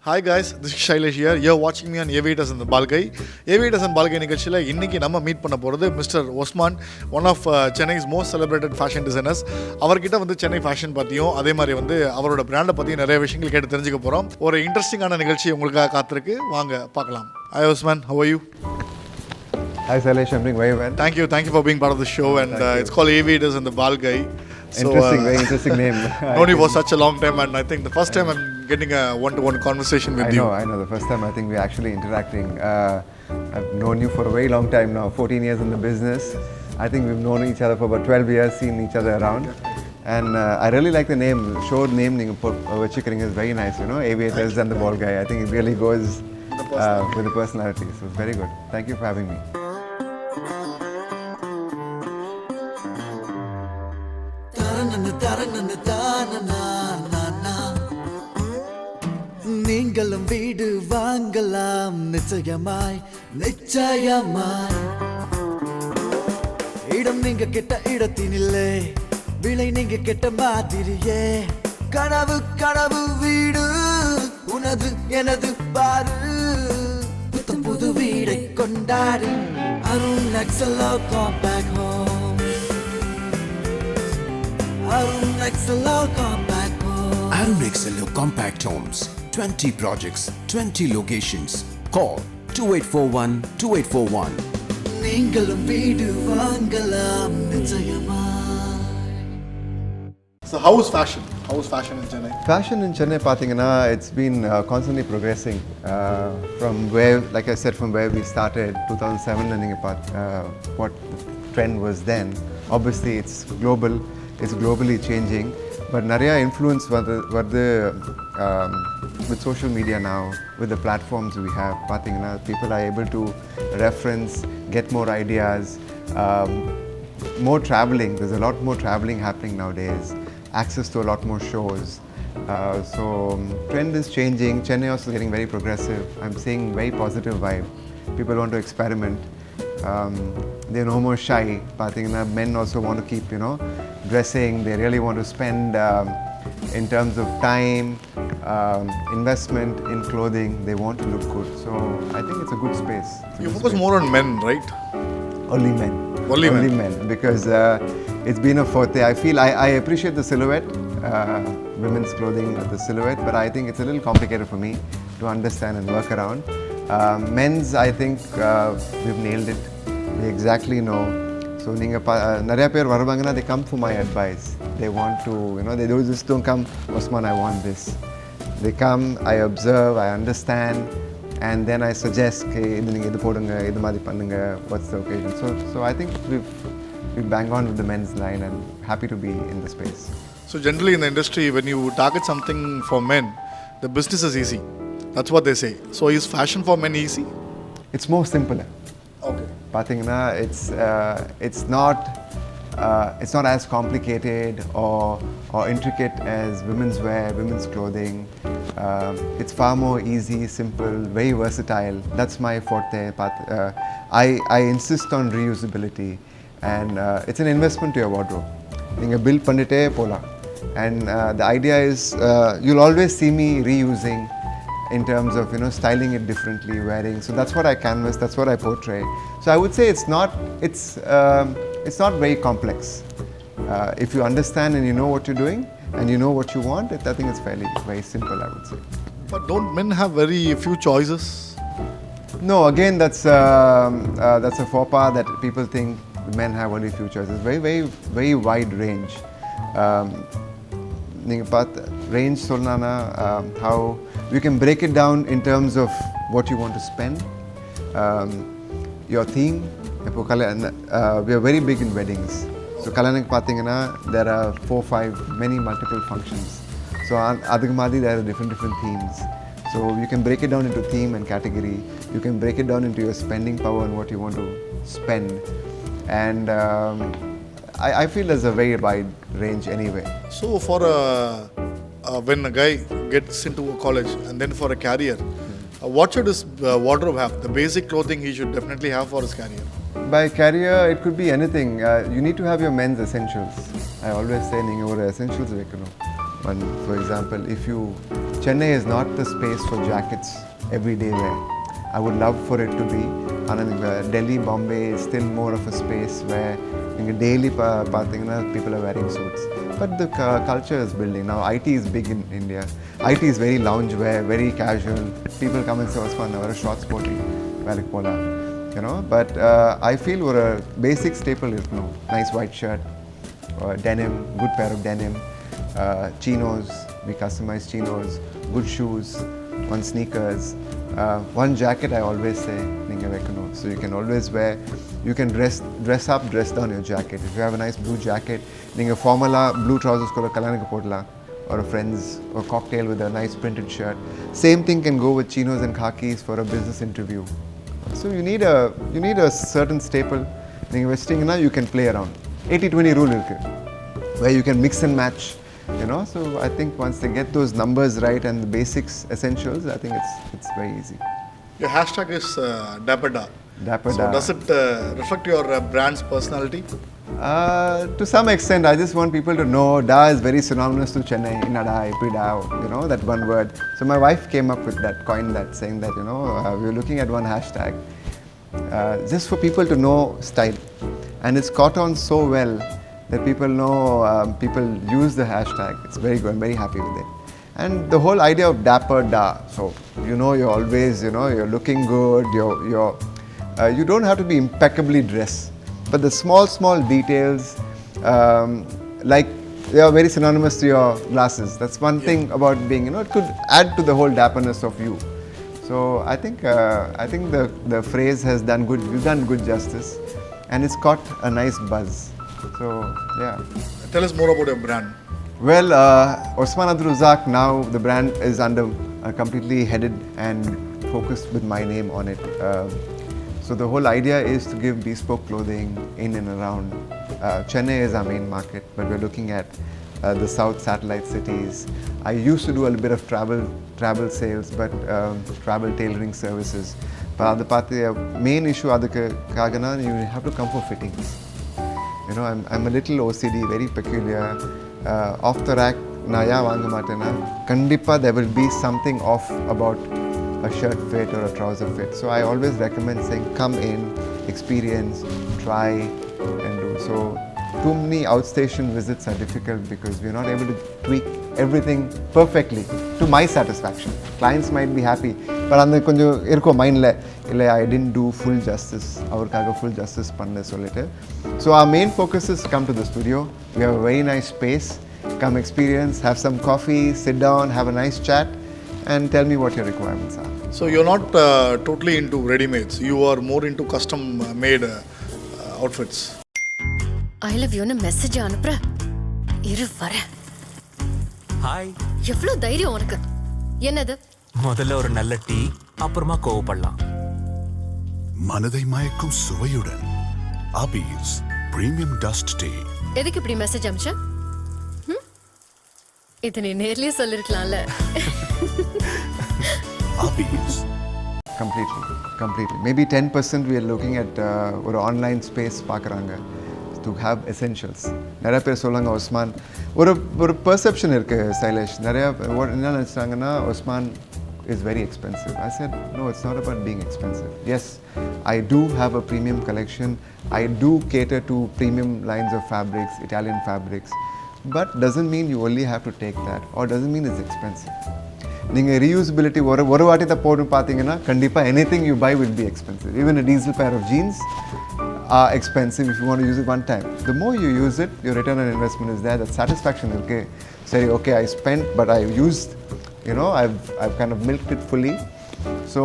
Hi guys, this is Shailesh here. You're watching me on Aviators and Balgai. Aviators and Balgai நிகழ்ச்சியில் இன்றைக்கி நம்ம meet பண்ண போகிறது mister Osman, one of Chennai's most celebrated fashion designers. அவர்கிட்ட வந்து Chennai fashion பற்றியும் அதே மாதிரி வந்து அவரோட பிராண்டை பற்றியும் நிறைய விஷயங்கள் கேட்டு தெரிஞ்சுக்க போகிறோம். ஒரு இன்ட்ரெஸ்டிங்கான நிகழ்ச்சி உங்களுக்காக காத்திருக்கு, வாங்க பார்க்கலாம். Hi Osman, how are you? Hi Shailesh, I'm doing very well. Thank you for being part of the show, and it's called Aviators and Balgai. So, very interesting name. Known you for such a long time, and I think the first time I'm getting a one-to-one conversation with you. I know. The first time I think we're actually interacting. I've known you for a very long time now, 14 years in the business. I think we've known each other for about 12 years, seen each other around. And I really like the name, show name is very nice, you know, Aviators and the Ball Guy. I think it really goes with the personality. So it's very good. Thank you for having me. நீங்களும் வீடு வாங்கலாம் நிச்சயமாய் இடம் நீங்க கெட்ட இடத்தினில்லை, விலை நீங்க கெட்ட மாதிரியே. கனவு வீடு உனது எனது பாரு, புத்தம் புது வீடை கொண்டாடு. Arun Excello compact home, Arun Excello compact home. Arun Excello Compact Homes, 20 projects, 20 locations. Call 2841-2841. நீங்களும் வீடு வாங்கலாம் நிச்சயமாய். So how is fashion? How is fashion in Chennai? Fashion in Chennai, it's been constantly progressing from where, like I said, from where we started, 2007, what the trend was then. Obviously, it's globally changing. But Nariya influence with social media now, with the platforms we have, people are able to reference, get more ideas, more traveling. There's a lot more traveling happening nowadays, access to a lot more shows. So trend is changing. Chennai also is getting very progressive. I'm seeing very positive vibe. People want to experiment. They're no more shy. Men also want to keep, dressing. They really want to spend in terms of time, investment in clothing. They want to look good. So I think it's a good space. You focus more on men, right? Only men. Only men. Because it's been a forte. I appreciate the silhouette, women's clothing, the silhouette, but I think it's a little complicated for me to understand and work around. Men's, I think we've nailed it. We exactly know. So nariya per varuvanga, they come for my advice. They want to, they don't come, Osman, I want this. They come, I observe, I understand, and then I suggest, what's the occasion. So I think we've banged on with the men's line, and happy to be in the space. So generally in the industry, when you target something for men, the business is easy. That's what they say. So is fashion for men easy? It's more simpler. Okay. It's not as complicated or intricate as women's wear, women's clothing. It's far more easy, simple, very versatile. That's my forte. I insist on reusability, and it's an investment to your wardrobe. You build pandite pola, and the idea is you'll always see me reusing in terms of styling it differently, wearing. So that's what I canvas, that's what I portray. So I would say it's not very complex. If you understand and you know what you're doing and you know what you want, I think it's very simple, I would say. But don't men have very few choices? No, again, that's a faux pas that people think men have only few choices. Very wide range. Range solnana, how you can break it down in terms of what you want to spend, your theme. We are very big in weddings. So Kalanak Pathingana, there are 4-5, many multiple functions. So Adhigmadi, there are different themes. So you can break it down into theme and category. You can break it down into your spending power and what you want to spend. And I feel there's a very wide range anyway. So for when a guy gets into a college and then for a career, what should his wardrobe have? The basic clothing he should definitely have for his career. By career, it could be anything. You need to have your men's essentials. I always say, you essentials. For example, if you Chennai is not the space for jackets everyday wear. I would love for it to be. And Delhi, Bombay is still more of a space where daily people are wearing suits. But the culture is building. Now IT is big in India. IT is very lounge wear, very casual. People come and say, Osman, wear a shorts sporty, you know. But I feel we're a basic staple is nice white shirt, denim, good pair of denim, chinos, we customize chinos, good shoes, one sneakers, one jacket I always say, so you can always wear, you can dress up, dress down your jacket. If you have a nice blue jacket, formula blue trousers or a friend's or cocktail with a nice printed shirt. Same thing can go with chinos and khakis for a business interview. So you need a certain staple. You can play around. 80-20 rule where you can mix and match. You know, so I think once they get those numbers right and the basics, essentials, I think it's very easy. Your hashtag is Dapada. Dapada. So does it reflect your brand's personality? To some extent, I just want people to know Da is very synonymous to Chennai, Inada, Ipida, you know, that one word. So my wife came up with that, coined that, saying that, you know, we were looking at one hashtag just for people to know style. And it's caught on so well that people know, people use the hashtag. It's very good, I'm very happy with it. And the whole idea of Dapper Da, so you know you're always, you know, you're looking good, you don't have to be impeccably dressed. But the small details, like they are very synonymous to your glasses. That's one thing about being, you know, it could add to the whole dapperness of you. So I think the phrase has done good, you've done good justice, and it's caught a nice buzz. So yeah. Tell us more about your brand. Well, Osman Abdul Razak, now the brand is under completely headed and focused with my name on it. So the whole idea is to give bespoke clothing in and around. Chennai is our main market, but we're looking at the south satellite cities. I used to do a little bit of travel sales, but travel tailoring services. But the main issue you have to come for fittings. You know, I'm a little OCD, very peculiar. Off the rack, kandipa there will be something off about a shirt fit or a trouser fit. So I always recommend saying, come in, experience, try and do. So too many outstation visits are difficult because we're not able to tweak everything perfectly to my satisfaction. Clients might be happy, but on the mind I didn't do full justice. Full justice panna solite. So our main focus is come to the studio. We have a very nice space. Come experience, have some coffee, sit down, have a nice chat, and tell me what your requirements are. So you're not totally into ready-mades. You are more into custom-made outfits. I love you. Message anupra. Iru vara. Hi எவ்வளவு தைரியம் உனக்கு? என்னது? முதல்ல ஒரு நல்ல tea, அப்புறமா கோவப்படலாம். மனதை மயக்கும் சுவையுடன் அபீஸ் பிரீமியம் டஸ்ட் டீ. எதுக்கு இப்படி மெசேஜ் அனுப்பிச்ச? இது நீ நேர்லயே சொல்லிருக்கலாம்ல. Abhi's. Completely. Maybe 10% we are looking at ஒரு online space பார்க்குறாங்க to have essentials. நிறைய பேர் சொல்லுவாங்க ஒஸ்மான் ஒரு பெர்செப்ஷன் இருக்குது சைலேஷ். நிறையா என்ன நினச்சிட்டாங்கன்னா Osman is very expensive. I said, no, it's not about being expensive. Yes, I do have a premium collection. I do cater to premium lines of fabrics, Italian fabrics. But doesn't mean you only have to take that, or doesn't mean it's expensive. நீங்கள் reusability ஒரு வாட்டி தான் போட்டு பார்த்தீங்கன்னா கண்டிப்பாக anything you buy will be expensive. Even a diesel pair of jeans are expensive if you want to use it one time. The more you use it, your return on investment is there. That satisfaction is say, okay, I spent, but I used, you know, I've kind of milked it fully. So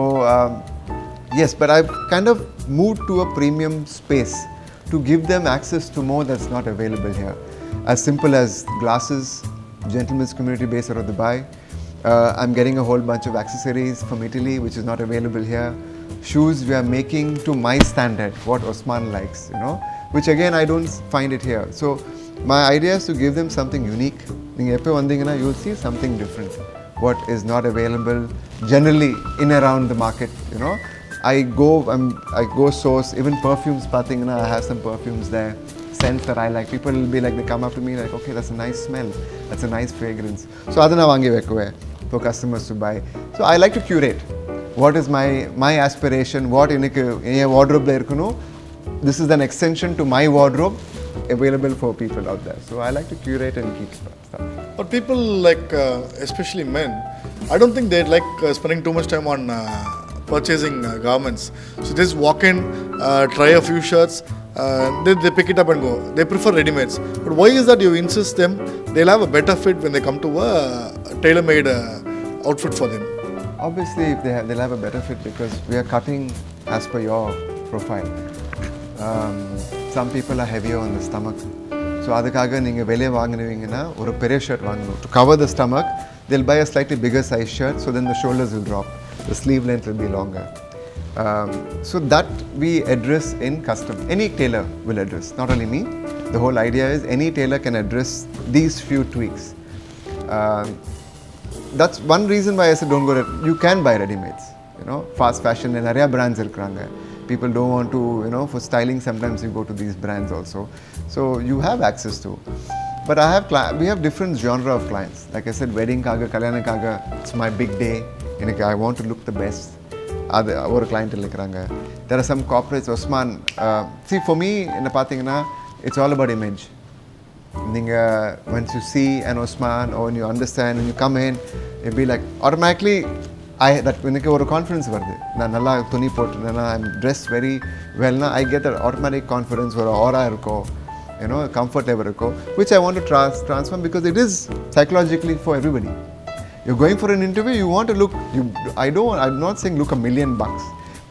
yes, but I've kind of moved to a premium space to give them access to more that's not available here. As simple as glasses, gentlemen's community based out of Dubai. I'm getting a whole bunch of accessories from Italy, which is not available here. Shoes we are making to my standard, what Osman likes, you know, which again I don't find it here. So my idea is to give them something unique. You'll see something different, what is not available generally in around the market, you know. I go source, even perfumes, I have some perfumes there. Scents that I like. People will be like, they come up to me like, okay, that's a nice smell, that's a nice fragrance. So adana vangi vekkuve. for customers to buy. So I like to curate. What is my aspiration? What in a wardrobe there? This is an extension to my wardrobe available for people out there. So I like to curate and keep stuff. But people like, especially men, I don't think they like spending too much time on purchasing garments. So just walk in, try a few shirts, they pick it up and go. They prefer ready-mades. But why is that you insist them? They'll have a better fit when they come to a tailor-made outfit for them. Obviously, if they'll have a better fit because we are cutting as per your profile. Some people are heavier on the stomach. So அதுக்காக நீங்க வெளிய வாங்குனீங்கன்னா ஒரு பெரிய shirt வாங்கணும். To cover the stomach, they'll buy a slightly bigger size shirt, so then the shoulders will drop. The sleeve length will be longer. So that we address in custom. Any tailor will address, not only me. The whole idea is any tailor can address these few tweaks. That's one reason why I said don't go. You can buy ready-mades. Fast fashion and நிறைய brands இருக்காங்க. People don't want to, for styling sometimes you go to these brands also. So you have access to. But we have different genre of clients. Like I said, wedding kaga, kalyana kaga, it's my big day. I want to look the best. Our client there are some corporates, Osman. See, for me, it's all about image. Once you see an Osman or when you understand, when you come in, it'll be like automatically எனக்கு ஒரு confidence வருது. நான் நல்லா துணி போட்டுனா I'm dressed very well na I get an automatic confidence ஒரு aura இருக்கும். Comfort level இருக்கும், which I want to transform because it is psychologically for everybody. You're going for an interview, you want to look, I'm not saying look $1 million,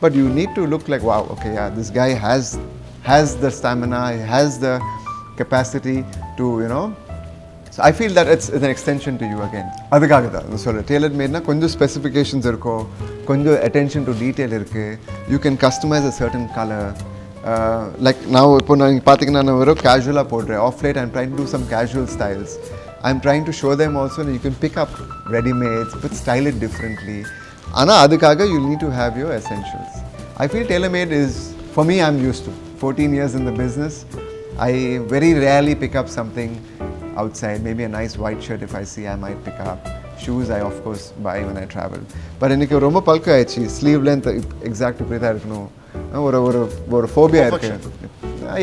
but you need to look like, wow, okay, yeah, this guy has the stamina, he has the capacity to, So I feel that it's an extension to you again. அதுக்காக தான் சொல்கிறேன். Taylor மேட்னா கொஞ்சம் specifications இருக்கும், கொஞ்சம் attention to detail இருக்குது. You can customize a certain color. Like now, இப்போ நான் பார்த்தீங்கன்னா நான் வெறும் கேஷுவலாக போடுறேன். Off late I'm trying to do some casual styles. I'm trying to show them also that you can pick up ready-mades, but style it differently. ஆனால் அதுக்காக you need to have your essentials. I feel tailor-made is, for me, I'm used to. 14 years in the business, I very rarely pick up something outside. Maybe a nice white shirt if I see, I might pick up. Shoes I of course buy when I travel. But எனக்கு ரொம்ப bulk ஆயிடுச்சு. Sleeve length exact இப்படி தான் இருக்கணும். ஒரு phobia இருக்கு.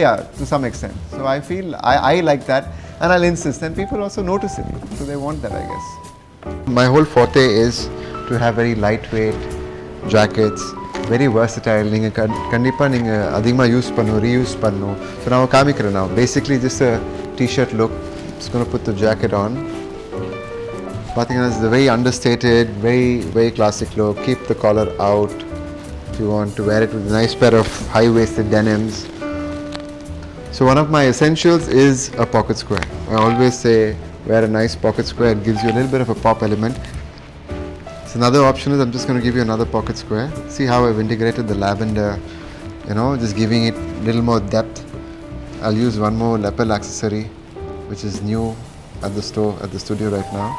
Yeah, to some extent. So I feel I like that and I'll insist and people also notice it. So they want that, I guess. My whole forte is to have very lightweight jackets, very versatile. நீங்க கண்டிப்பா நீங்க அதிகமா use பண்ணனும், reuse பண்ணனும். So நான் காமிக்கிறேன் now. Basically just a t-shirt look. Just going to put the jacket on. Pathina is the very understated, very classic look. Keep the collar out if you want to wear it with a nice pair of high-waisted denims. So one of my essentials is a pocket square. I always say wear a nice pocket square. It gives you a little bit of a pop element. So another option is I'm just going to give you another pocket square. See how I've integrated the lavender, just giving it a little more depth. I'll use one more lapel accessory, which is new at the studio right now.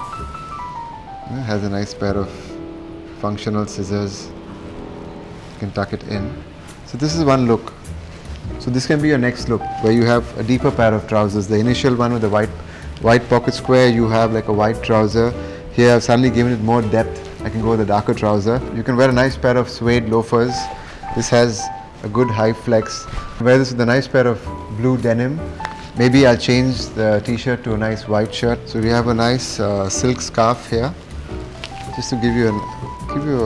It has a nice pair of functional scissors. You can tuck it in. So this is one look. So this can be your next look, where you have a deeper pair of trousers. The initial one with the white pocket square, you have like a white trouser. Here I've suddenly given it more depth. I can go with a darker trouser. You can wear a nice pair of suede loafers. This has a good high flex. Wear this with a nice pair of blue denim. Maybe I'll change the t-shirt to a nice white shirt. So we have a nice silk scarf here, just to give you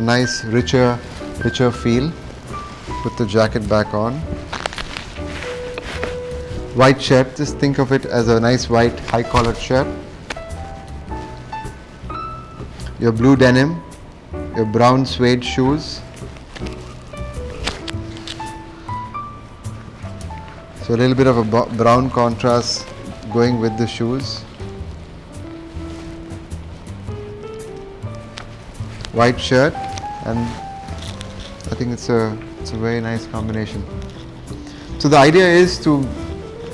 a nice richer feel. Put the jacket back on. White shirt, just think of it as a nice white high collared shirt. Your blue denim, your brown suede shoes. So a little bit of a brown contrast going with the shoes. White shirt, and I think it's a very nice combination. So the idea is to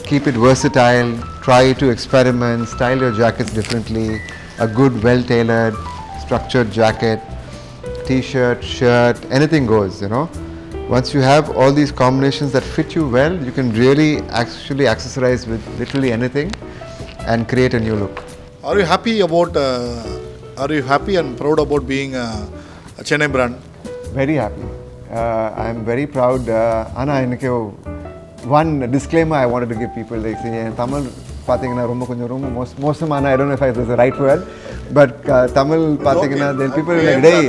keep it versatile, try to experiment, style your jackets differently. A good, well-tailored, structured jacket, t-shirt, shirt, anything goes, Once you have all these combinations that fit you well, you can really actually accessorize with literally anything and create a new look. Are you happy about Are you happy and proud about being a Chennai brand? Very happy. I am very proud. Anna, எனக்கு one disclaimer I wanted to give people. Like, Tamil பார்த்தீங்கன்னா ரொம்ப கொஞ்சம் ரொம்ப மோசமான, I don't know if it is the right word, but Tamil பார்த்தீங்கன்னா then people like டேய்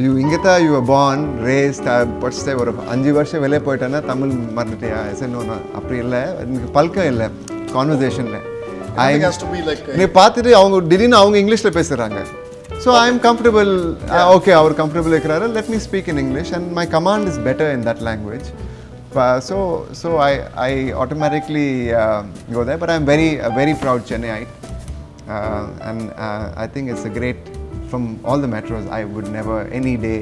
you இங்கே தான் you were born raised படிச்சுட்டு ஒரு 5 வருஷம் வெளியே போயிட்டேன்னா தமிழ் மறந்துட்டியா எஸ்என்னு அப்படி இல்லை, எனக்கு பழக்கம் இல்லை கான்வர்சேஷனில். It has to be like நீ பார்த்துட்டு அவங்க திடீர்னு அவங்க இங்கிலீஷில் பேசுகிறாங்க. So I am comfortable, okay, our comfortable இருக்கிறாரு, let me speak in English and my command is better in that language. So I automatically go there, but I'm a very proud Chennaiite. And I think it's a great, from all the metros, I would never any day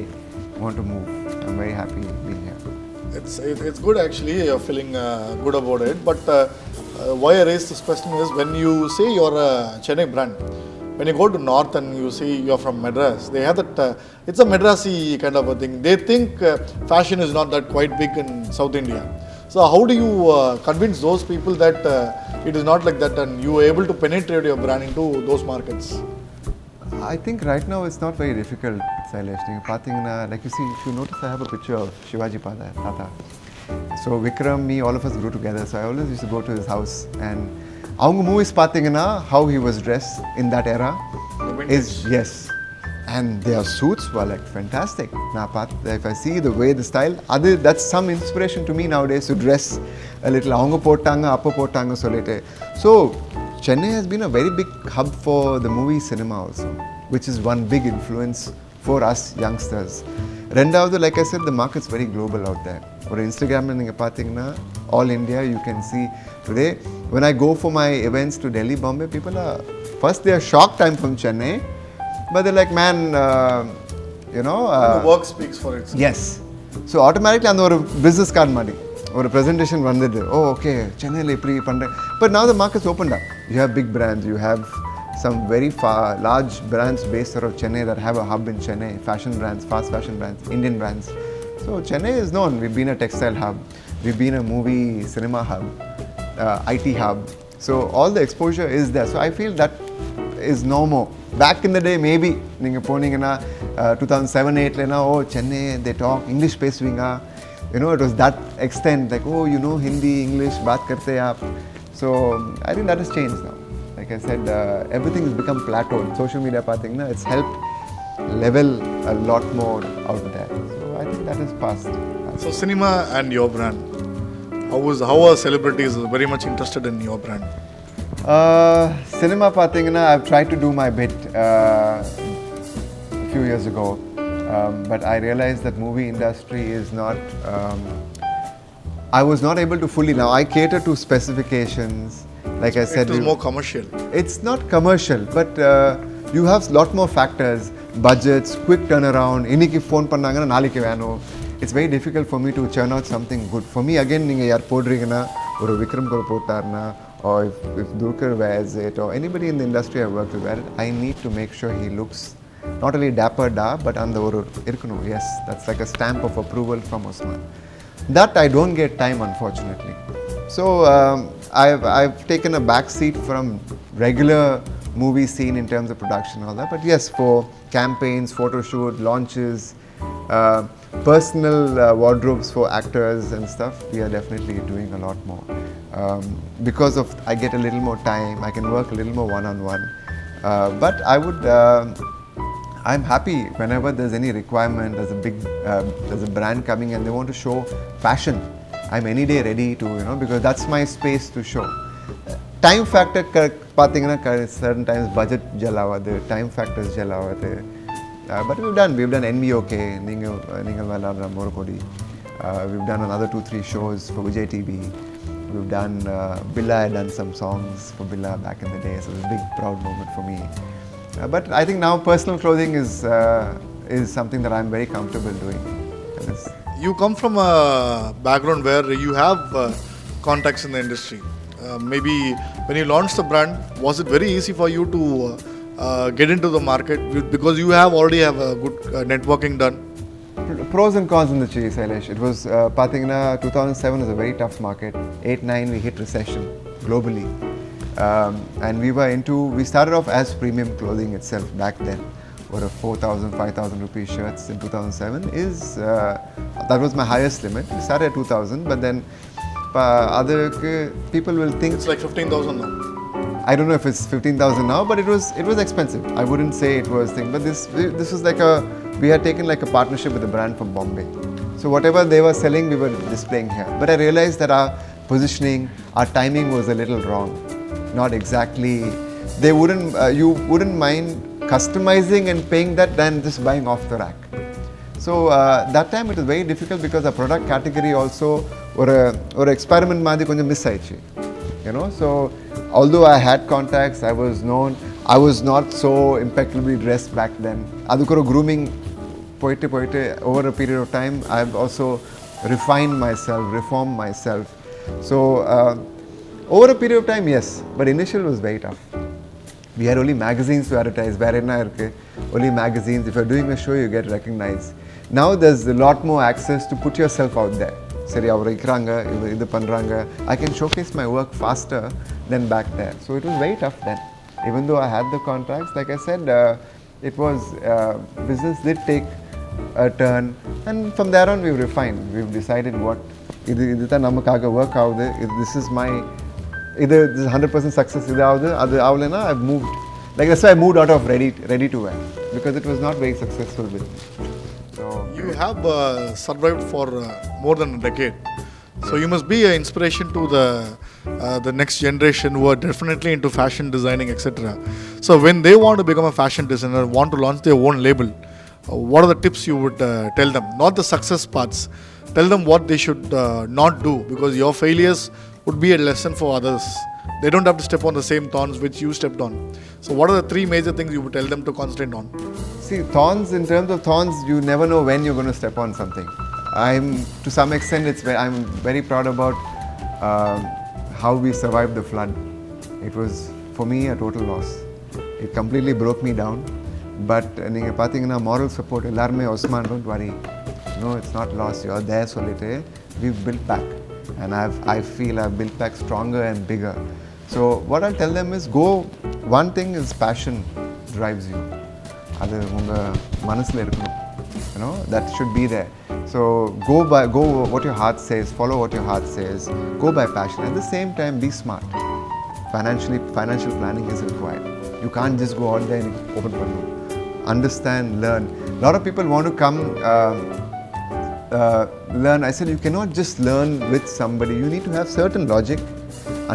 want to move. I'm very happy being here. It's good actually, you're feeling good about it, but why I raise this question is when you say you're a Chennai brand, when you go to north and you say you're from Madras, they have that, it's a Madrasi kind of a thing. They think fashion is not that quite big in South India. So how do you convince those people that it is not like that and you are able to penetrate your brand into those markets? I think right now it's not very difficult, Sailesh. Like you see, if you notice, I have a picture of Shivaji Tata. So Vikram, me, all of us grew together. So I always used to go to his house and அவங்க movies பார்த்தீங்கன்னா how he was dressed in that era is yes, and their suits were like fantastic. If I see the way the style, that's some inspiration to me nowadays to dress a little. அவங்க போட்டாங்க அப்போ போட்டாங்க சொல்லிட்டு. So Chennai has been a very big hub for the movie cinema also, which is one big influence for us youngsters. ரெண்டாவது, like I said, the market's very global out there. ஒரு இன்ஸ்டாகிராமில் நீங்கள் பார்த்தீங்கன்னா all India you can see today. When I go for my events to Delhi, Bombay, people are, first they are shocked I'm from Chennai, but they're like, man, you know. The work speaks for itself. Yes. So automatically அந்த ஒரு business card மாதிரி ஒரு presentation வந்தது. Oh, okay, சென்னையில் இப்படி பண்ணுறேன். But now the market's opened up. You have big brands, you have some very large brands based out of Chennai that have a hub in Chennai, fashion brands, fast fashion brands, Indian brands. So Chennai is known. We've been a textile hub, we've been a movie cinema hub, IT hub. So all the exposure is there. So I feel that is normal. Back in the day, maybe நீங்கள் போனீங்கன்னா 2007-8 oh Chennai, they talk English பேசுவீங்க. You know, it was that extent, like, oh, you know Hindi, English, baat karte aap. So I think that has changed now. Like I said, everything has become plateaued. Social media pathina, it's helped level a lot more out there. So I think that is past. So cinema and your brand, how are celebrities very much interested in your brand? Cinema pathina, I've tried to do my bit a few years ago, but I realized that movie industry is not. I was not able to fully. Now I cater to specifications. Like I said, it is more commercial. It's not commercial, but you have a lot more factors, budgets, quick turnaround. Iniki phone pannanga naalike veno. It's very difficult for me to churn out something good. For me, again, ninga yaar podringana oru Vikram kor potarna, or if Durkar wears it, or anybody in the industry I work with wear it, I need to make sure he looks not only dapper da, but on the oru irkunu. Yes, that's like a stamp of approval from Osman. That I don't get time, unfortunately. So I've taken a back seat from regular movie scene in terms of production and all that. But yes, for campaigns, photo shoot, launches, personal wardrobes for actors and stuff, we are definitely doing a lot more. Because of I get a little more time, I can work a little more one-on-one. But I would. I'm happy whenever there's any requirement, there's a brand coming and they want to show fashion. I'm any day ready to, you know, because that's my space to show. Time factor, certain times budget jallavadu, time factors jallavadu. But we've done NBOK, Ningal Valadra Morokodi. We've done another 2-3 shows for Vijay TV. We've done, Billa had done some songs for Billa back in the day, so it was a big proud moment for me. But I think now personal clothing is something that I'm very comfortable doing. You come from a background where you have contacts in the industry. Maybe when you launched the brand, was it very easy for you to get into the market because you already have a good networking done? Pros and cons in the chase, Sailesh. It was, 2007 was a very tough market. 8-9 we hit recession globally. And we started off as premium clothing itself back then. or 4,000, 5,000 rupee shirts in 2007 is, that was my highest limit. We started at 2,000, but then other people will think, It's like 15,000 now. I don't know if it's 15,000 now, but it was expensive. I wouldn't say it was thing, but this was like we had taken like a partnership with a brand from Bombay. So whatever they were selling, we were displaying here. But I realized that our positioning, our timing was a little wrong. Not exactly, you wouldn't mind customizing and paying that than just buying off the rack. So that time it was very difficult because the product category also or experiment madhi konjam miss aichi. You know, so although I had contacts, I was known, I was not so impeccably dressed back then. Adukoro grooming poite over a period of time, I've also refined myself, reformed myself. So over a period of time, yes, but initial was very tough. We had only magazines to advertise. Only magazines. If you're doing a show, you get recognized. Now there's a lot more access to put yourself out there. I can showcase my work faster than back there. So it was very tough then. Even though I had the contracts, like I said, it was business did take a turn, and from there on we've refined. We've decided what work out. This is my either this is 100% success. I've moved. Like that's why I moved out of ready to wear because it was not very successful with me. So You have survived for more than a decade. So you must be an inspiration to the next generation who are definitely into fashion designing, etc. So when they want to become a fashion designer, want to launch their own label, what are the tips you would tell them? Not the success parts. Tell them what they should not do, because your failures would be a lesson for others. They don't have to step on the same thorns which you stepped on. So what are the 3 major things you would tell them to concentrate on? see, thorns, in terms of thorns, you never know when you're going to step on something. To some extent, I'm very proud about how we survived the flood. It was, for me, a total loss. It completely broke me down. But நீங்கள் பார்த்தீங்கன்னா moral support எல்லாருமே Osman, don't worry. No, it's not lost. You're there சொல்லிட்டு we've built back. And I feel I've built back stronger and bigger. So what I'll tell them is one thing is passion drives you. அது உங்கள் மனசில் இருக்கணும். You know, that should be there. So go what your heart says, follow what your heart says, go by passion. At the same time, be smart. Financial planning is required. You can't just go out there and open pannu. Understand, learn. A lot of people want to come learn. I said you cannot just learn with somebody. You need to have certain logic,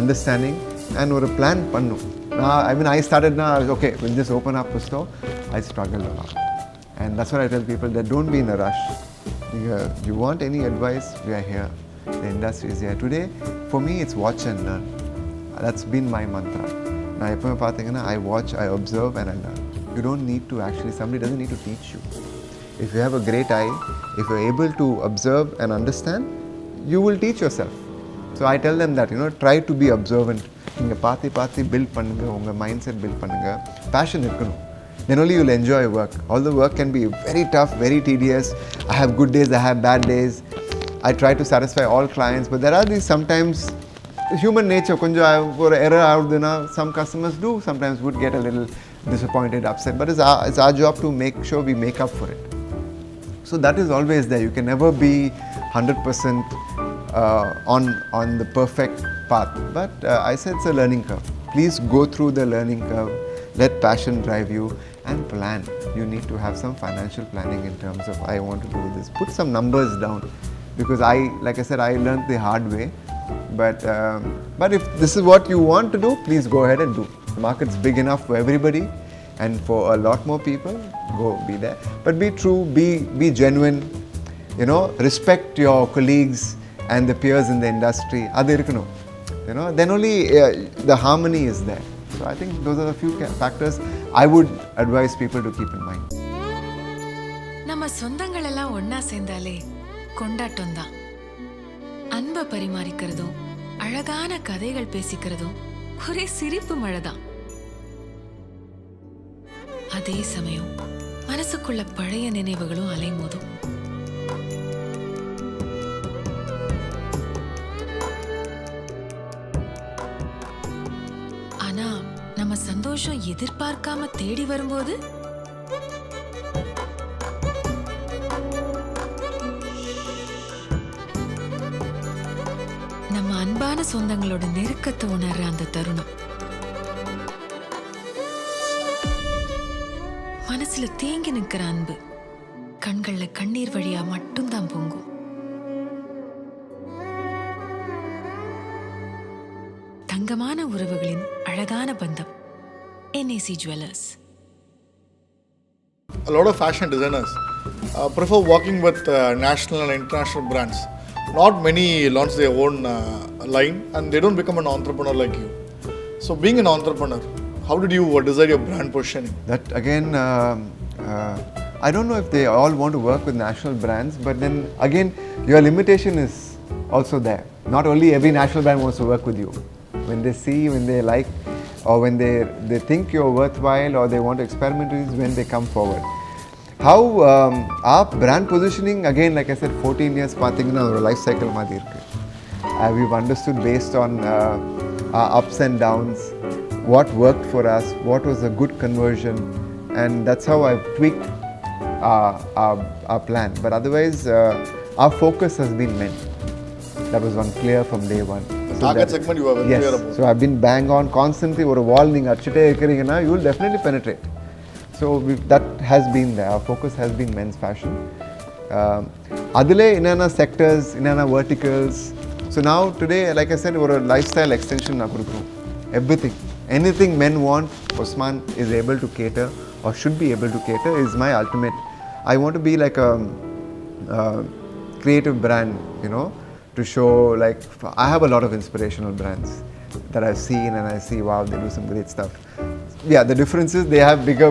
understanding, and or a plan pannu. I started now, okay, we'll just open up a store. I struggled a lot. And that's what I tell people, that don't be in a rush. You want any advice, we are here. The industry is here. Today, for me, it's watch and learn. That's been my mantra. Now, I watch, I observe, and I learn. You don't need to actually, somebody doesn't need to teach you. If you have a great eye, if you're able to observe and understand, you will teach yourself. So I tell them that, try to be observant. Pathi build pannunga, unga mindset build pannunga. Passion irukkanum. Then only you'll enjoy work. Although work can be very tough, very tedious. I have good days, I have bad days. I try to satisfy all clients, but there are these sometimes human nature. For error out there, some customers do sometimes would get a little disappointed, upset. But it's our job to make sure we make up for it. So that is always there. You can never be 100% on the perfect path. But I said it's a learning curve. Please go through the learning curve. Let passion drive you and plan. You need to have some financial planning in terms of I want to do this. Put some numbers down, because like I said, I learned the hard way. But if this is what you want to do, please go ahead and do. The market's big enough for everybody, and for a lot more people, go be there. But be true, be genuine. Respect your colleagues and the peers in the industry. Then only the harmony is there. So I think those are the few factors I would advise people to keep in mind. நம்ம சொந்தங்கள் எல்லாம் ஒண்ணா சேர்ந்தாலே கொண்டாட்டம் தான். அன்பை பரிமாறிக்கிறதும் அழகான கதைகள் பேசிக்கிறதும் ஒரே சிரிப்பு மழைதான். அதே சமயம் மனசுக்குள்ள பழைய நினைவுகளும் அலைமோதும். ஆனா நம்ம சந்தோஷம் எதிர்பார்க்காம தேடி வரும்போது நம்ம அன்பான சொந்தங்களோட நெருக்கத்தை உணர்ற அந்த தருணம், மனசுல தேங்கி நிக்கிற அன்பு கண்கள்ல கண்ணீர் வழியா மட்டும்தான் பொங்கும். தங்கமான உறவுகளின் அழகான பந்தம். NAC Jewelers. A lot of fashion designers prefer working with national and international brands. Not many launch their own line and they don't become an entrepreneur like you. So being an entrepreneur, how did you decide your brand positioning? That again, I don't know if they all want to work with national brands, but then again, your limitation is also there. Not only every national brand wants to work with you. When they see, when they like, or when they think you're worthwhile, or they want to experiment with, is when they come forward. How our brand positioning, again, like I said, 14 years pathina or life cycle madhi irukku. We've understood based on our ups and downs, what worked for us, what was a good conversion, and that's how I've tweaked our plan. But otherwise, our focus has been men. That was one clear from day one. So Target segment you are very yes. clear about. So I've been bang on constantly. Or a wall நீங்க அடிச்சிட்டே இருக்கீங்கன்னா you will definitely penetrate. So that has been there. Our focus has been men's fashion. அதிலே என்னென்ன sectors, என்னென்ன verticals. So now today, like I said, ஒரு lifestyle extension நான் கொடுக்குறோம். Everything, anything men want, Osman is able to cater or should be able to cater is my ultimate. I want to be like a creative brand, you know, to show like I have a lot of inspirational brands that I've seen and I see wow they do some great stuff. Yeah, the difference is they have bigger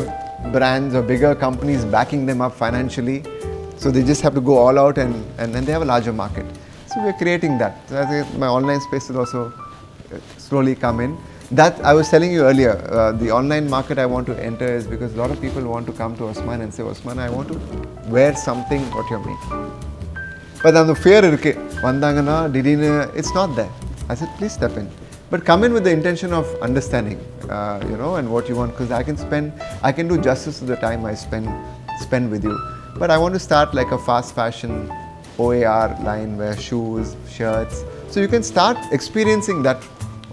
brands or bigger companies backing them up financially, so they just have to go all out and then they have a larger market. So we're creating that. So I think my online space will also slowly come in. That I was telling you earlier, the online market I want to enter is because a lot of people want to come to Osman and say, Osman, I want to wear something what you're making. But then the fear irukku vandangana didina, it's not there. I said please step in, but come in with the intention of understanding, you know, and what you want, because I can do justice to the time I spend with you. But I want to start like a fast fashion OAR line where shoes, shirts, so you can start experiencing that.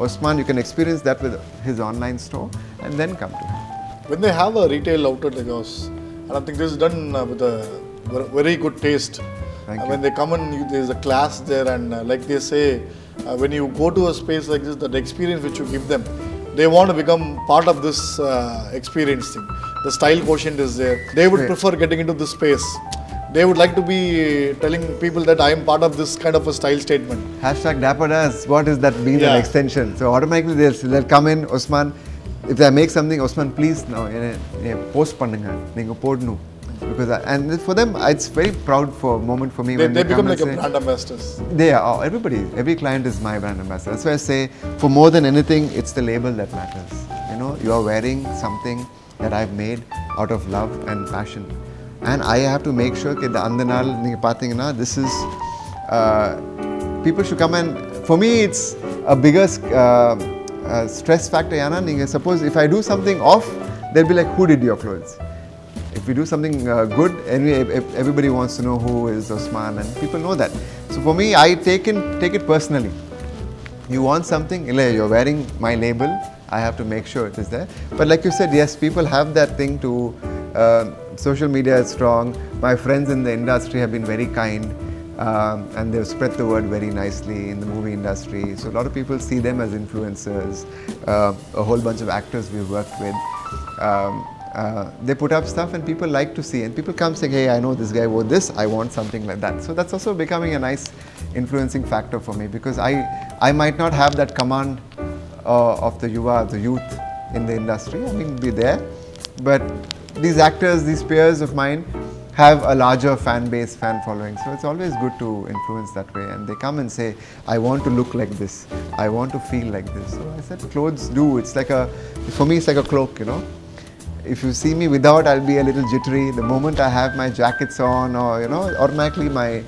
Osman, you can experience that with his online store and then come to him. When they have a retail outlet like yours, and I think this is done with a very good taste. Thank you. When they come in, there's a class there, and like they say, when you go to a space like this, that experience which you give them, they want to become part of this experience thing. The style quotient is there. They would prefer getting into this space. They would like to be telling people that I am part of this kind of a style statement. Hashtag Dapper does. What is that being an extension? So automatically they'll come in, Osman, if I make something, Osman, please now post pannunga. Neenga podnu. Because and for them, it's very proud for moment for me. They become like a brand ambassadors. They are. Everybody, every client is my brand ambassador. That's why I say, for more than anything, it's the label that matters. You know, you are wearing something that I've made out of love and passion. And I have to make sure that the andanal neenga pathina, this is people should come and for me it's a bigger stress factor. Yana, neenga suppose if I do something off, they'll be like, who did your clothes? If we do something good, anyway, everybody wants to know who is Osman, and people know that. So for me, I take it personally. You want something, you're wearing my label, I have to make sure it is there. But like you said, yes, people have that thing to. Social media is strong. My friends in the industry have been very kind, and they've spread the word very nicely in the movie industry. So a lot of people see them as influencers. A whole bunch of actors we've worked with. They put up stuff and people like to see, and people come saying, hey, I know this guy wore this, I want something like that. So that's also becoming a nice influencing factor for me, because I might not have that command of the youth in the industry. I mean, be there, but these actors, these peers of mine have a larger fan base, fan following. So it's always good to influence that way. And they come and say, I want to look like this. I want to feel like this. So I said, clothes do. It's like for me, it's like a cloak, you know. If you see me without, I'll be a little jittery. The moment I have my jackets on, or, you know, automatically my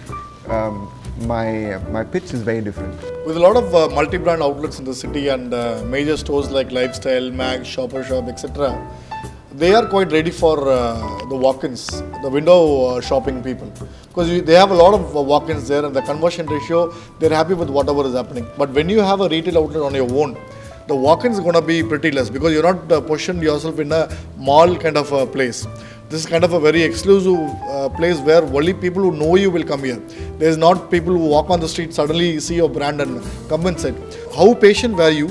pitch is very different. With a lot of multi-brand outlets in the city and major stores like Lifestyle, Mag, Shopper Shop, etc., they are quite ready for the walk-ins, the window shopping people, because they have a lot of walk-ins there, and the conversion ratio, they're happy with whatever is happening. But when you have a retail outlet on your own, the walk-ins is going to be pretty less, because you're not positioned yourself in a mall kind of a place. This is kind of a very exclusive place where only people who know you will come here. There's not people who walk on the street, suddenly see your brand and come inside. How patient were you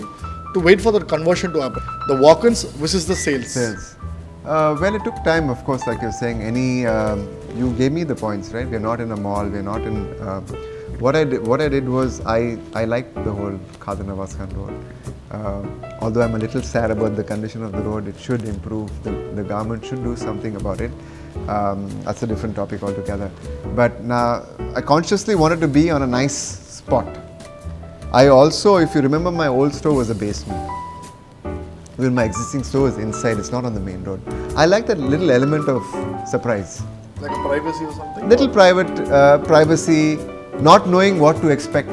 to wait for the conversion to happen? The walk-ins versus the sales. Sales. Well, it took time, of course, like you're saying. You gave me the points, right? We're not in a mall. We're not in. What I did was I liked the whole Khadar Nawaz Khan road. Although I'm a little sad about the condition of the road, it should improve. The government should do something about it. That's a different topic altogether. But now I consciously wanted to be on a nice spot. I also, if you remember, my old store was a basement. Even my existing store is inside, it's not on the main road. I like that little element of surprise. Like a privacy or something? Little privacy, not knowing what to expect.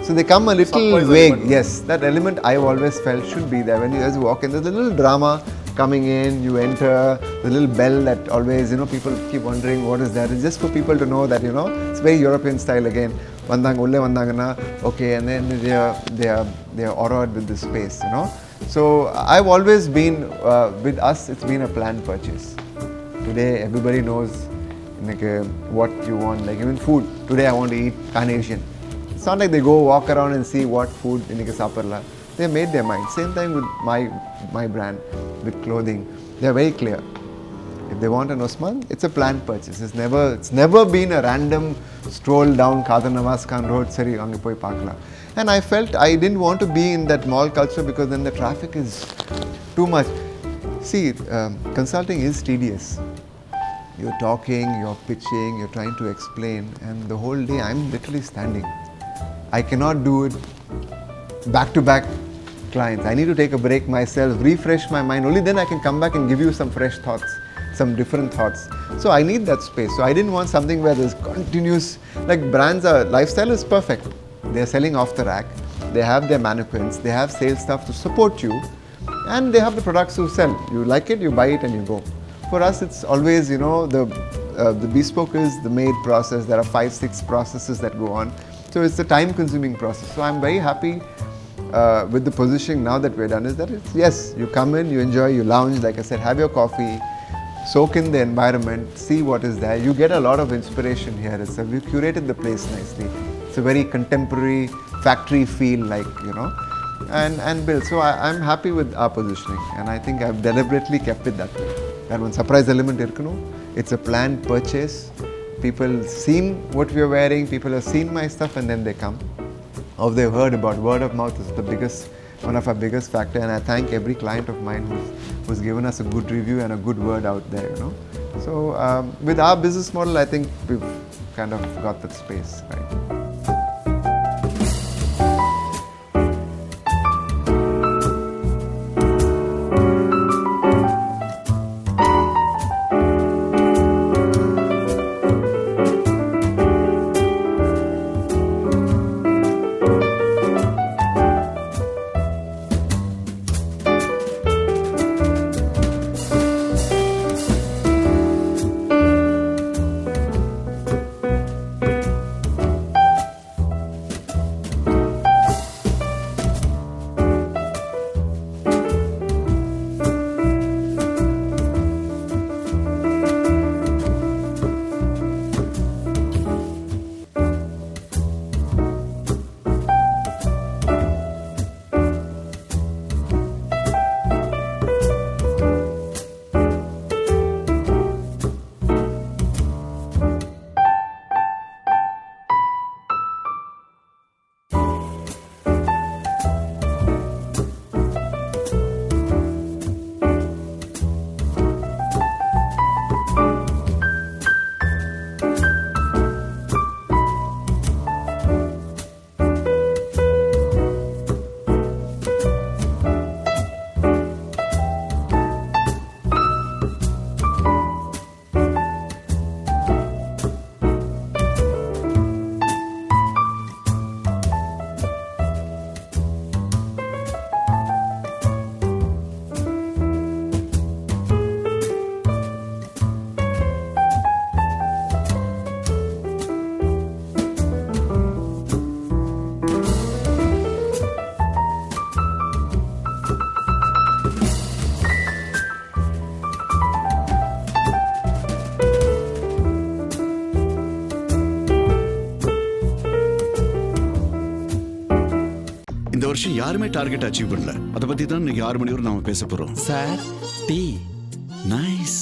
So they come a little Surprise vague. element. Yes, that element I've always felt should be there. When you, as you walk in, there's a little drama coming in, you enter, the little bell that always, people keep wondering what is that. It's just for people to know that, it's very European style again. Okay, and then they are awed with this space, So I've always been, with us, it's been a planned purchase. Today, everybody knows what you want, like even food. Today, I want to eat Pan-Asian. It's not like they go walk around and see what food they made their mind. Same time with my brand, with clothing. They're very clear. If they want an Osman, it's a planned purchase. It's never been a random stroll down Khadar Nawaz Khan Road, sari ange poi paakla. And I felt I didn't want to be in that mall culture because then the traffic is too much. See, consulting is tedious. You're talking, you're pitching, you're trying to explain, and the whole day I'm literally standing. I cannot do it back-to-back clients. I need to take a break myself, refresh my mind. Only then I can come back and give you some fresh thoughts, some different thoughts. So I need that space. So I didn't want something where there's continuous, like lifestyle is perfect. They're selling off the rack. They have their mannequins. They have sales staff to support you. And they have the products to sell. You like it, you buy it and you go. For us, it's always, the bespoke is the made process. There are 5-6 processes that go on. So it's a time-consuming process. So I'm very happy with the positioning now that we're done is that yes, you come in, you enjoy, you lounge, like I said, have your coffee, soak in the environment, see what is there. You get a lot of inspiration here. We've curated the place nicely. It's a very contemporary factory feel and built. So I'm happy with our positioning and I think I've deliberately kept it that way. And one surprise element, it's a planned purchase. People seen what we are wearing, people have seen my stuff and then they come. Or they've heard about word of mouth is one of our biggest factor, and I thank every client of mine who's given us a good review and a good word out there, So with our business model, I think we've kind of got that space, right? இந்த வருஷம் யாருமே target achieve பண்ணல. அதை பத்தி தான் இன்னைக்கு 6 மணி வரை நாம பேச போறோம். Sir, tea. Nice.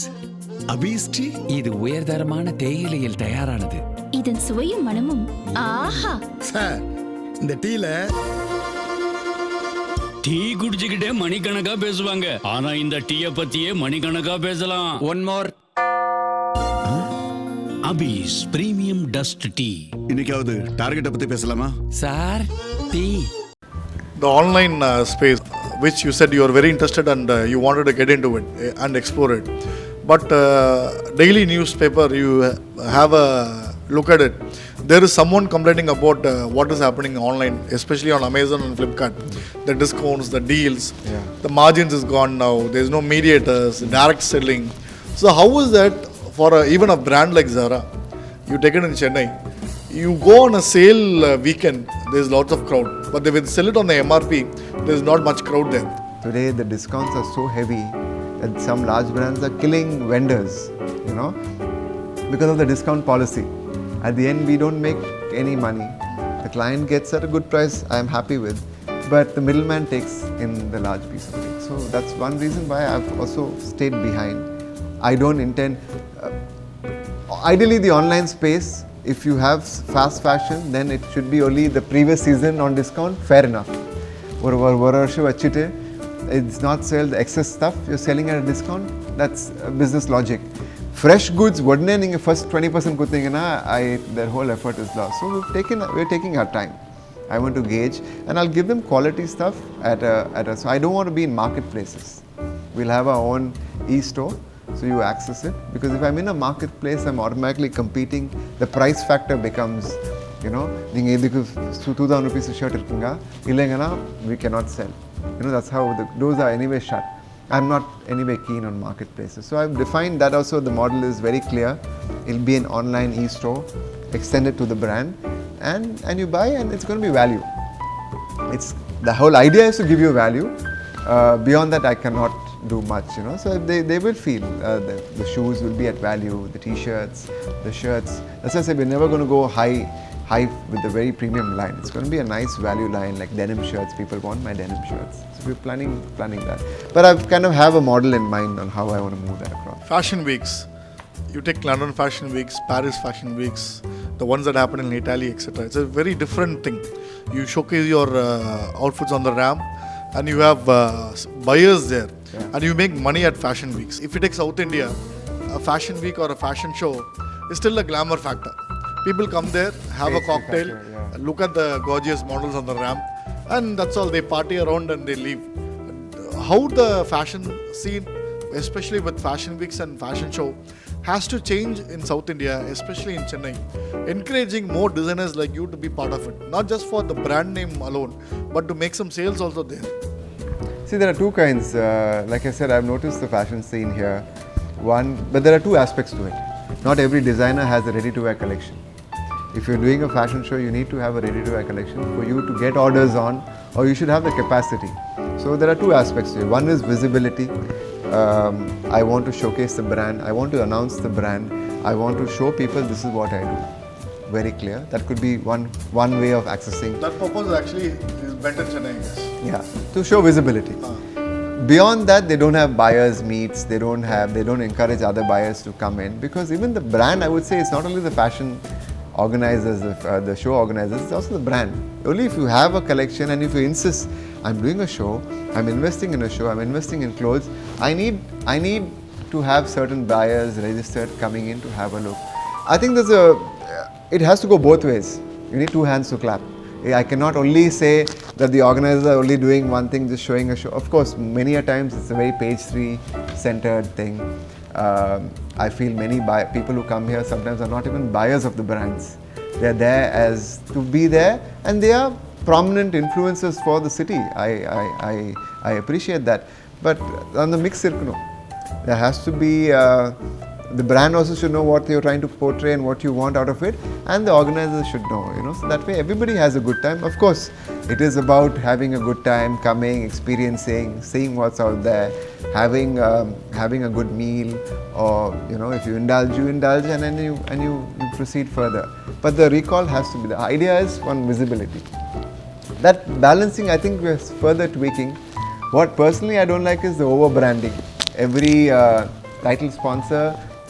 Hafiz tea. இது உயர்தரமான தேயிலையில் தயாரானது. இதன் சுவையும் மனமும் ஆஹா. சார், இந்த டீல டீ குடிச்சுக்கிட்டே மணிக்கணக்கா பேசுவாங்க. ஆனா இந்த டீய பத்தியே மணிக்கணக்கா பேசலாம். One more. அபீஸ் பிரீமியம் டஸ்ட் டீ. இன்னைக்காவது டார்கெட்டை பத்தி பேசலாமா? Sir, tea. The online space, which you said you are very interested and you wanted to get into it and explore it. But daily newspaper, you have a look at it. There is someone complaining about what is happening online, especially on Amazon and Flipkart. The discounts, the deals, the margins is gone now. There is no mediators, direct selling. So how is that for even a brand like Zara? You take it in Chennai. You go on a sale weekend, there is lots of crowd. But they will sell it on the MRP, there is not much crowd there. Today the discounts are so heavy that some large brands are killing vendors, you know, because of the discount policy. At the end, we don't make any money. The client gets at a good price, I am happy with, but the middleman takes in the large piece of it. So that's one reason why I've also stayed behind. I don't intend. Ideally, the online space, if you have fast fashion, then it should be only the previous season on discount, fair enough. It's not sell the excess stuff, you're selling at a discount, that's business logic. Fresh goods, உடனே நீங்கள் first 20% கொடுத்தீங்கன்னா their whole effort is lost. So we're taking our time. I want to gauge and I'll give them quality stuff so I don't want to be in marketplaces. We'll have our own e-store, so you access it, because if I'm in a marketplace, I'm automatically competing. The price factor becomes, you know, நீங்கள் இதுக்கு 2000 rupees shirt இருக்குங்க இல்லைங்கன்னா we cannot sell. You know, that's how the doors are anyway shut. I'm not anyway keen on marketplaces. So I've defined that also. The model is very clear. It'll be an online e-store extended to the brand, and you buy and it's going to be value. It's the whole idea is to give you value. Beyond that, I cannot do much, you know. So they will feel the shoes will be at value, the t-shirts, the shirts. That's why I say we're never going to go high with the very premium line. It's going to be a nice value line like denim shirts. People want my denim shirts. So we're planning that. But I've kind of have a model in mind on how I want to move that across. Fashion weeks. You take London Fashion Weeks, Paris Fashion Weeks, the ones that happen in Italy, etc. It's a very different thing. You showcase your outfits on the ramp and you have buyers there, and you make money at Fashion Weeks. If you take South India, a fashion week or a fashion show is still a glamour factor. People come there, have a cocktail, look at the gorgeous models on the ramp, and that's all. They party around and they leave. How the fashion scene, especially with fashion weeks and fashion show, has to change in South India, especially in Chennai, encouraging more designers like you to be part of it, not just for the brand name alone, but to make some sales also there. See, there are two kinds. Like I said, I've noticed the fashion scene here. But there are two aspects to it. Not every designer has a ready-to-wear collection. If you're doing a fashion show, you need to have a ready-to-wear collection for you to get orders on, or you should have the capacity. So there are two aspects to it. One is visibility. I want to showcase the brand. I want to announce the brand. I want to show people this is what I do. Very clear. That could be one way of accessing. That purpose actually is better in Chennai, I guess. Yeah, to show visibility. Beyond that, they don't have buyers meets. They don't encourage other buyers to come in, because even the brand, I would say, it's not only the fashion organizers, the show organizers, it's also the brand. Only if you have a collection and if you insist, I'm doing a show, I'm investing in a show, I'm investing in clothes, I need to have certain buyers registered coming in to have a look. I think it has to go both ways. You need two hands to clap. I cannot only say that the organizers are only doing one thing, just showing a show. Of course, many a times it's a very page 3 centered thing. I feel many people who come here sometimes are not even buyers of the brands. They are there as to be there, and they are prominent influencers for the city. I appreciate that. But on the mix, there has to be the brand also should know what you're trying to portray and what you want out of it, and the organizers should know, you know, so that way everybody has a good time. Of course, it is about having a good time, coming, experiencing, seeing what's out there, having a good meal, or, you know, if you indulge, and then you proceed further. But the recall has to be, the idea is one, visibility. that balancing, I think we're further tweaking. What personally I don't like is the over branding. Every title sponsor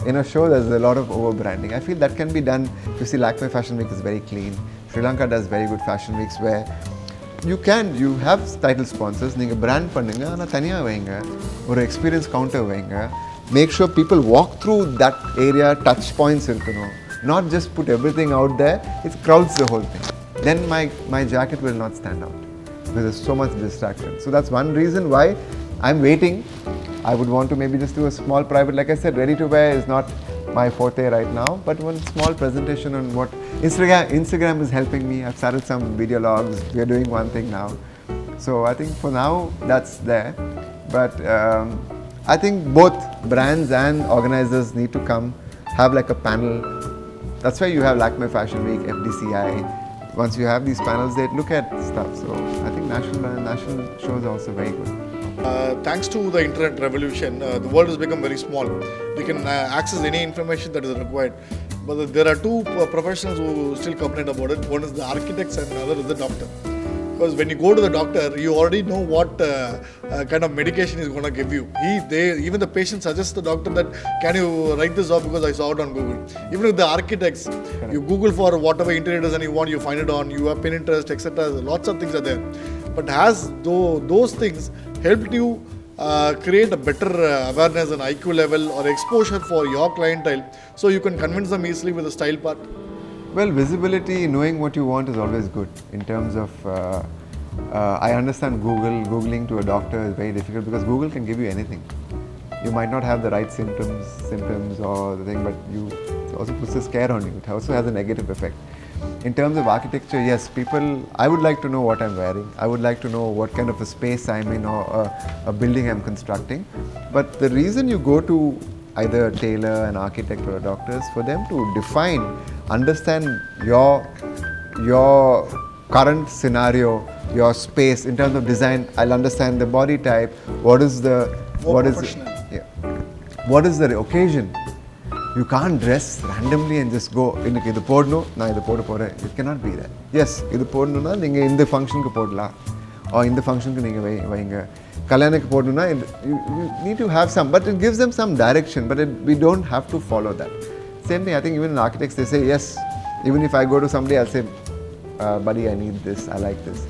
in a show, there's a lot of over branding. I feel that can be done. You see, Lakme Fashion Week is very clean. Sri Lanka does very good fashion weeks where you have title sponsors, நீங்க brand பண்ணுங்க, ஆனா தனியா வைங்க, ஒரு experience counter வைங்க. Make sure people walk through that area, touch points இருக்கணும். Not just put everything out there, it crowds the whole thing. Then my jacket will not stand out because there's so much distraction. So that's one reason why I'm waiting. I would want to maybe just do a small private, like I said, ready to wear is not my forte right now, but one small presentation on what Instagram is helping me. I've started some video logs. We're doing one thing now. So I think for now that's there. But I think both brands and organizers need to come, have like a panel. That's why you have Lakme Fashion Week, FDCI. Once you have these panels, they look at stuff. So I think national shows are also very good. Thanks to the internet revolution, the world has become very small. We can access any information that is required. But there are two professionals who still complain about it. One is the architects and the other is the doctor. Because when you go to the doctor, you already know what kind of medication he's going to give you. Even the patient suggests the doctor that, can you write this off because I saw it on Google. Even with the architects, you Google for whatever interior design you want, you find it on, you have Pinterest, etc. Lots of things are there. But has those things helped you create a better awareness and IQ level or exposure for your clientele so you can convince them easily with the style part? Well, visibility, knowing what you want is always good. In terms of, I understand Googling to a doctor is very difficult because Google can give you anything. You might not have the right symptoms or the thing, but it also puts a scare on you. It also has a negative effect. In terms of architecture, yes, I would like to know what I'm wearing. I would like to know what kind of a space I'm in or a building I'm constructing. But the reason you go to either a tailor, an architect or a doctor is for them to define, understand your current scenario, your space in terms of design. I'll understand the body type, what is the occasion. You can't dress randomly and just go, இன்னைக்கு இது போடணும், நான் இது போட போறேன். It cannot be that. Yes, இது போடணும்னா நீங்க இந்த ஃபங்க்ஷனுக்கு போடலாம். or இந்த ஃபங்க்ஷனுக்கு நீங்க வைங்க. கல்யாணத்துக்கு போடணும்னா you need to have some, but it gives them some direction, but we don't have to follow that. Same thing, I think even in architects they say yes. Even if I go to somebody, I'll say, buddy, I need this, I like this.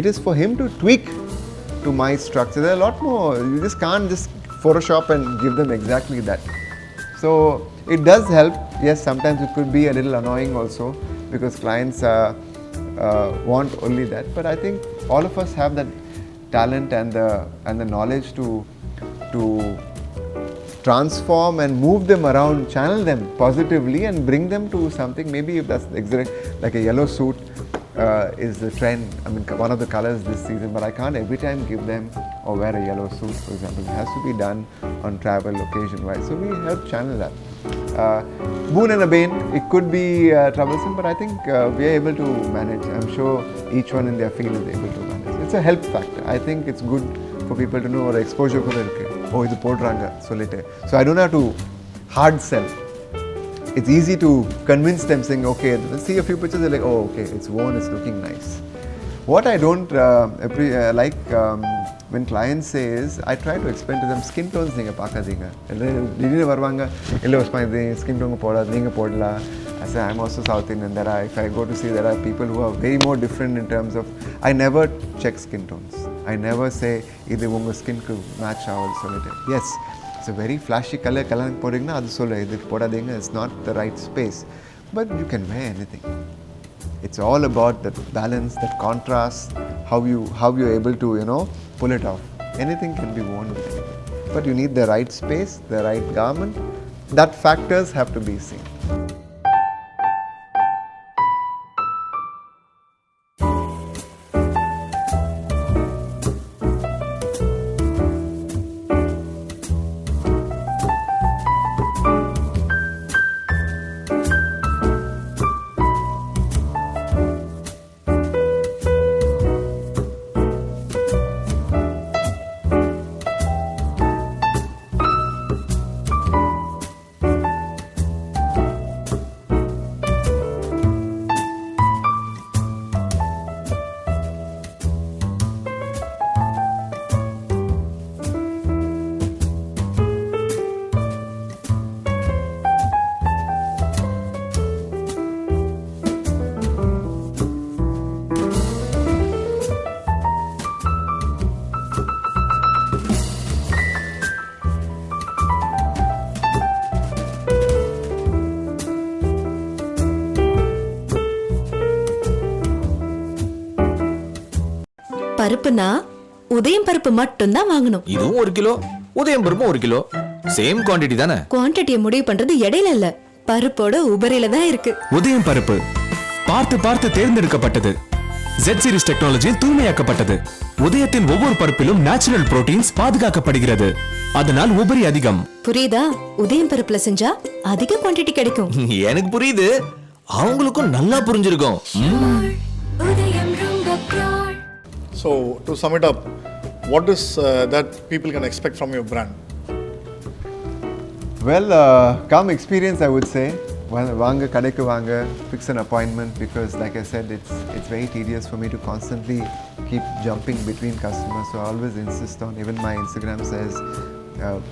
It is for him to tweak to my structure. There are a lot more. You just can't just Photoshop and give them exactly that. So it does help. Yes, sometimes it could be a little annoying also because clients want only that. But I think all of us have that talent and the knowledge to transform and move them around, channel them positively and bring them to something. Maybe if that's like a yellow suit is the trend. I mean, one of the colors this season, but I can't every time give them or wear a yellow suit, for example. It has to be done on travel, occasion-wise. So we help channel that. Boon and a bane, it could be troublesome, but I think we are able to manage. I'm sure each one in their field is able to manage. It's a help factor. I think it's good for people to know or exposure for their oh, idu podranga solite. So I don't have to hard sell. It's easy to convince them saying, okay, see a few pictures, they're like, oh, okay, it's worn, it's looking nice. What I don't like when clients say is, I try to explain to them, skin tones neenga paakadinga. Didine varvanga, illa usmaidi skin tone poda, neenga podala. I say, I'm also South Indian. If I go to see, there are people who are very more different in terms of, I never check skin tones. I never say, idu unga skin ku match avadu solite. Yes, it's a very flashy color, kalanuk podinga adu solla, idu podadinga, it's not the right space. But you can wear anything. It's all about that balance, that contrast, how you're able to, pull it off. Anything can be worn with anything. But you need the right space, the right garment. That factors have to be seen. பருப்புனா உதயம் பருப்பு மட்டும் தான் வாங்கணும். இதுவும் 1 kilo, உதயம் பருப்பும் 1 kilo. Same quantity தானே? குவாண்டிட்டியை முடிவு பண்றது இடையில இல்ல, பருப்போட உபரியில தான் இருக்கு. உதயம் பருப்பு பார்த்து பார்த்து தேர்ந்தெடுக்கப்பட்டது. Z சீரிஸ் டெக்னாலஜியில் தூய்மையாக்கப்பட்டது. உதயத்தின் ஒவ்வொரு பருப்பிலும் நேச்சுரல் புரோட்டீன்ஸ் பாதுகாக்கப்படுகிறது. அதனால் உபரி அதிகம். புரியுதா? உதயம் பருப்புல செஞ்சா அதிக குவாண்டிட்டி கிடைக்கும். எனக்கு புரியுது, அவங்களுக்கும் நல்லா புரிஞ்சிருக்கும். So to sum it up, what is that people can expect from your brand? Well, come experience, I would say. Vanga kadekku vanga, fix an appointment, because like I said, it's very tedious for me to constantly keep jumping between customers. So I always insist on, even my Instagram says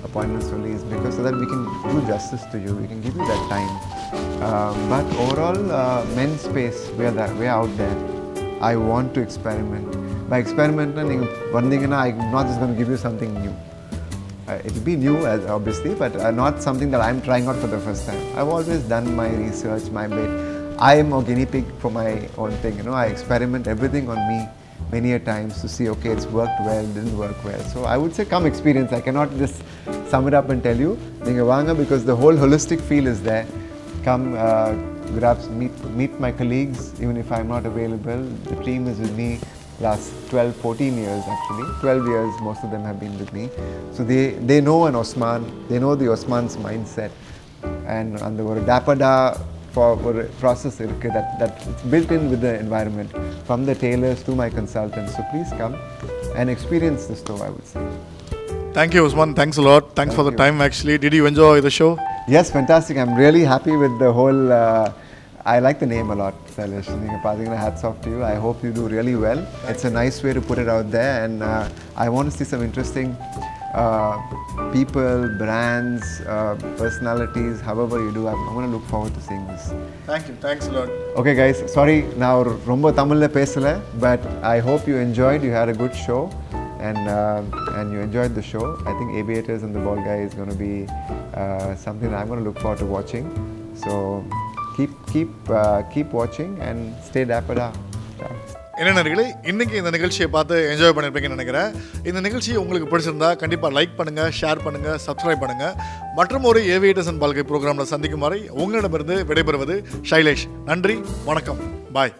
appointments only, is because so that we can do justice to you, we can give you that time. But overall, men's space, we're out there. I want to experiment. By experiment, I'm not just going to give you something new. It will be new, obviously, but not something that I'm trying out for the first time. I've always done my research, my bit. I am a guinea pig for my own thing. I experiment everything on me many a times to see, okay, it's worked well, didn't work well. So I would say come experience. I cannot just sum it up and tell you. Because the whole holistic feel is there. Come, meet my colleagues, even if I'm not available. The team is with me last 12-14 years actually. 12 years most of them have been with me. So they know an Osman, they know the Osman's mindset. And the dapada for process that it's built in with the environment, from the tailors to my consultants. So please come and experience the store, I would say. Thank you, Osman. Thanks a lot. Thanks for the time actually. Did you enjoy the show? Yes, fantastic. I'm really happy with the whole I like the name a lot, Sailesh. Hats off to you. I hope you do really well. It's a nice way to put it out there, and I want to see some interesting people, brands, personalities, however you do. I'm going to look forward to seeing this. Thank you. Thanks a lot. Okay guys, sorry now romba Tamil la pesala, but I hope you enjoyed. You had a good show, and you enjoyed the show. I think Aviators and the Ball Guy is going to be something that I'm going to look forward to watching. So keep watching and stay dapper. என்ன நேயர்களே, இன்னைக்கு இந்த நிகழ்ச்சியை பார்த்து enjoy பண்ணியிருப்பீங்கன்னு நினைக்கிறேன். இந்த நிகழ்ச்சி உங்களுக்கு பிடிச்சிருந்தா கண்டிப்பாக லைக் பண்ணுங்கள், ஷேர் பண்ணுங்கள், சப்ஸ்கிரைப் பண்ணுங்கள். மற்றும் ஒரு ஏவியேட்டர்ஸ் அண்ட் பல்கை ப்ரோக்ராமில் சந்திக்கும் வரை உங்களிடமிருந்து விடைபெறுவது ஷைலேஷ். நன்றி, வணக்கம், பாய்.